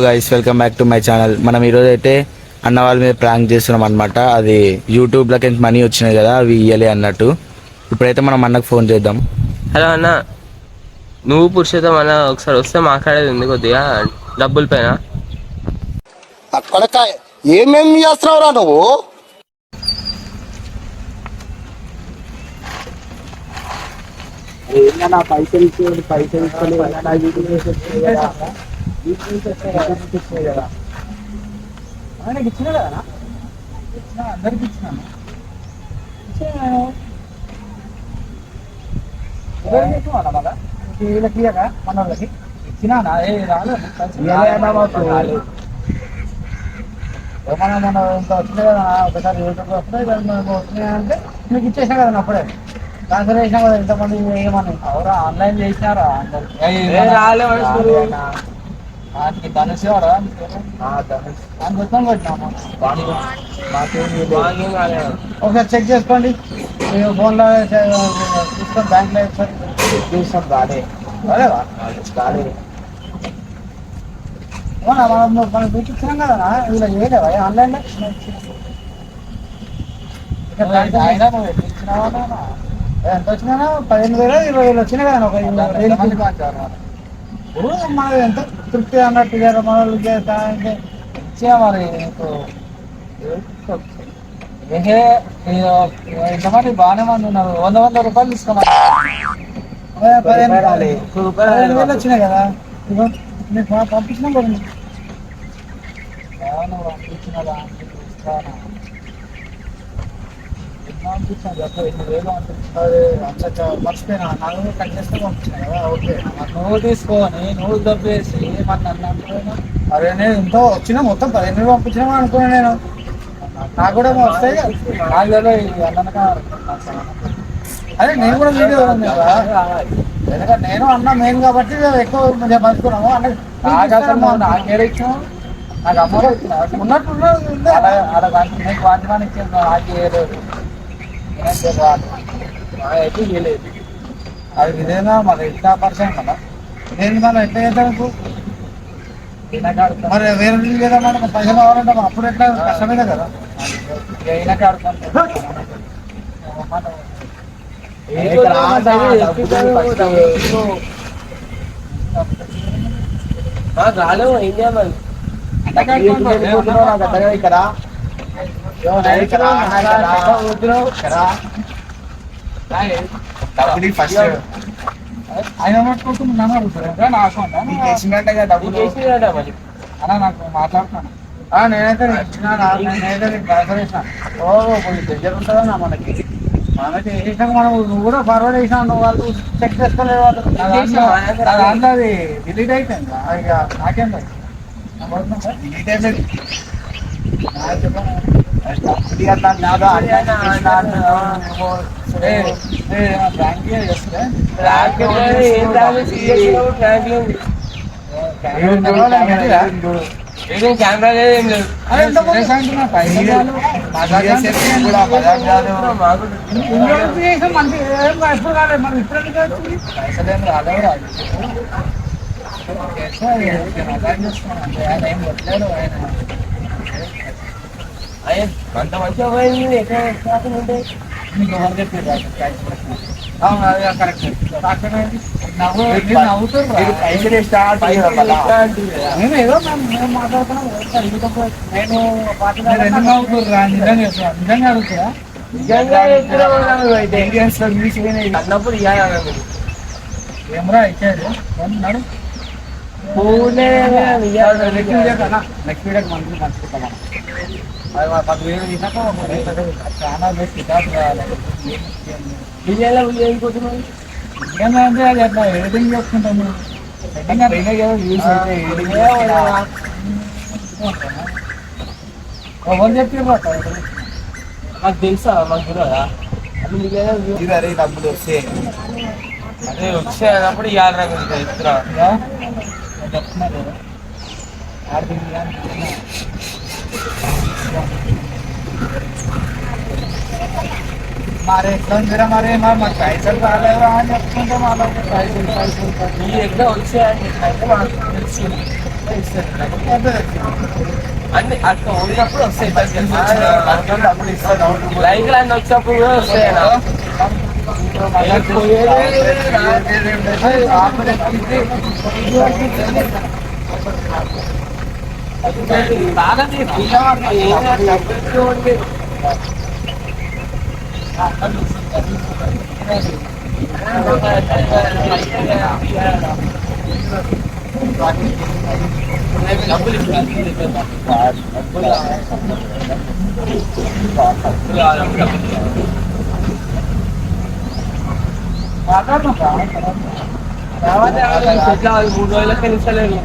Guys welcome back to my channel. మనం ఈరోజు అయితే అన్న వాళ్ళ మీద ప్రాంక్ చేస్తున్నాం అనమాట. అది యూట్యూబ్లోకి మనీ వచ్చినాయి కదా, అవి ఇయ్యలే అన్నట్టు. ఇప్పుడైతే మనం అన్నకు ఫోన్ చేద్దాం. హలో అన్న, నువ్వు పురుషోత్తం అన్న ఒకసారి వస్తే మాట్లాడేది ఉంది కొద్దిగా డబ్బుల పైన. అక్కడ ఏమేమి చేస్తున్నావురా నువ్వు? పైసలు పైసలు ఇచ్చిన కదా, అందరికి ఇచ్చినాను. వీళ్ళకి మన వాళ్ళకి ఇచ్చినా రాలేదు. ఏమన్నా మన ఇంత వచ్చినాయి కదా, ఒకసారి యూట్యూబ్లో వస్తున్నాయి వస్తున్నాయంటే మీకు ఇచ్చేసినా కదా అప్పుడే. ట్రాన్స్ఫర్ చేసినా కదా ఇంతమంది ఏమని ఎవరా ఆన్లైన్ చేసినారా అందరికి ధనుష్ వాడా అని మొత్తం కొట్టినాము. ఒకసారి చెక్ చేసుకోండి, ఫోన్లో తీసుకొని బ్యాంక్లో చూస్తాం. రాలేవా మనం చూపించినాం కదా, ఇలా చేయలేవా ఆన్లైన్లో? అయినా నువ్వు ఎట్లా ఇచ్చినావా? ఎంత వచ్చినా 15,000 20,000 వచ్చినాయి కదా. ఒక 20,000 ఇప్పుడు మనది ఎంత తృప్తి అన్నట్టు కదా, మన వాళ్ళకి ఇచ్చే మరి నీకు ఎంతమంది బాగానే మంది ఉన్నారు. 100 రూపాయలు తీసుకున్నారు. 15,000 వచ్చినాయి కదా. ఇగో మీకు పంపించినా కూడా పంపించిన మర్చిపోయినా. నాకు కట్ చేస్తే పంపించిన కదా. ఓకే, నువ్వు తీసుకొని నువ్వు దబ్బేసి మరి నన్ను అనుకున్నా. అరే నేను ఇంట్లో వచ్చినా మొత్తం 15,000 పంపించినా అనుకున్నా. నేను నాకు కూడా వస్తాయి నాకు అన్న. అదే నేను కూడా వీడియో ఎందుకంటే నేను అన్న మెయిన్ కాబట్టి ఎక్కువ పంచుకున్నాము. నాకేడ ఇచ్చినావు? నాకు అమ్మలో ఇచ్చిన ఉన్నట్టు అలా నీకు వాంచమాని ఇచ్చింది. నాకు ఏలేదు అయితే ఇవ్వలేదు. అది ఇదేనా మరి ఎట్లా పరిచయం కదా. నేను మనం ఎట్లా చేద్దాం? మరి వేరే లేదా మనకు పైసలు కావాలంటే అప్పుడు ఎట్లా కష్టమేదే కదా. అయినాక రాలేవు ఇండియా మరి ఇక్కడ డబ్బులు ఫస్ట్ ఆయన పట్టుకుంటున్నా నాకు వేసినట్టే డబ్బులు మరి అన్నా. నాకు మాట్లాడుతాను. నేనైతే ట్రాన్స్ఫర్ చేసిన. దగ్గర ఉంటుందన్నా మనకి. మనకి వేసాక మనం నువ్వు కూడా ఫార్వర్డ్ చేసినా, నువ్వు వాళ్ళు చెక్ చేసుకోలేదు. వాళ్ళు దాంట్లో అది డిలీట్ అయిపోయింది. ఇక నాకేం డిలీట్ అయిపోయింది. కెమెరా లేదు, ఏం లేదు. పైసలేం రాలేవు రాదు. ఏం కొట్టలేడు ఆయన. అంత మంచిగా పోయింది. ఎక్కడ ఉంటే మీకు ఎవరు చెప్పారు? కరెక్ట్. నవ్వుతారు. పైసలు స్టార్ట్ నేను ఏదో మేము మాట్లాడుతున్నాం. నేను ఎందుకు నవ్వుతుర్రా? నిజంగా అడుగుతారా? అన్నప్పుడు ఏమరా ఇచ్చేది నడు. నెక్స్ట్ వీడియోకి మంచి పంచుకుంటాం. 10,000 తీసాక చాలా అంటే అది అట్లా ఎడిటింగ్ చేసుకుంటాము. ఎవరు చెప్పారు? నాకు తెలుసా? మాకు తెలియదా? డబ్బులు వస్తే అదే వచ్చే అన్నప్పుడు ఇవాళ ఇస్తున్నా చెప్తున్నారు. మరి ఎట్లా మరి మాకు పైసలు రాలేవా అని చెప్పుకుంటే మాకు పైసలు ఈ ఎగ్జామ్ వచ్చాయండి అయితే మాకు తెలుసు. ఇస్తాను లేకపోతే అన్ని అట్లా ఊరినప్పుడు వస్తాయి డబ్బులు ఇస్తాను లైక్ అన్ని వచ్చినప్పుడు కూడా వస్తాయి మూడు రోజులకి నిలిచలేను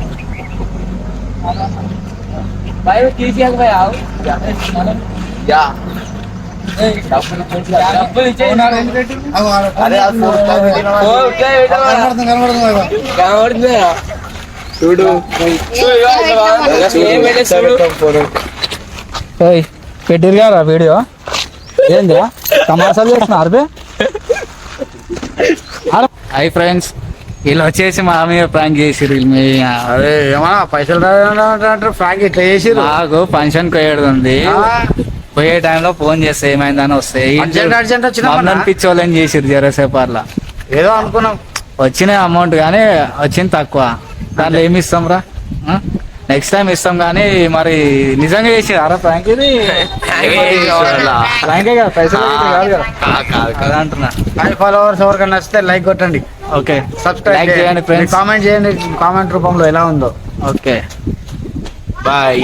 భయ తీసేయాలి భయ డబ్బులు కనబడుతుంది చూడు పెట్టిరు కదా వీడియో ఏందిరా తమాషాలు చేస్తున్నారు బే హై ఫ్రెండ్స్ వీళ్ళు వచ్చేసి మా మీద ప్రాంక్ చేసిరు అదే ఏమన్నా పైసలు రాదంటారు ఫ్రాంక్ ఇట్లా చేసి నాకు ఫంక్షన్ పోయేది ఉంది పోయే టైంలో ఫోన్ చేస్తే ఏమైందని వస్తాయి అర్జెంట్ వచ్చిన మమ్మల్ని పిచ్చోళ్ళని చేసిరు జరసేపు అట్లా ఏదో అనుకున్నాం వచ్చిన అమౌంట్ కానీ వచ్చింది తక్కువ దాంట్లో ఏమి ఇస్తాం రా నెక్స్ట్ టైం ఇస్తాం కానీ మరి నిజంగా చేసి అరా ప్రాంక్ ఇది ప్రాంకే కదా పైసలు కాదు కదా కదా అంటున్నా హై ఫాలోవర్స్ ఎవరికైనా నచ్చితే లైక్ కొట్టండి ఓకే సబ్స్క్రైబ్ చేయండి ఫ్రెండ్స్ కామెంట్ చేయండి కామెంట్ రూపంలో ఎలా ఉందో ఓకే బాయ్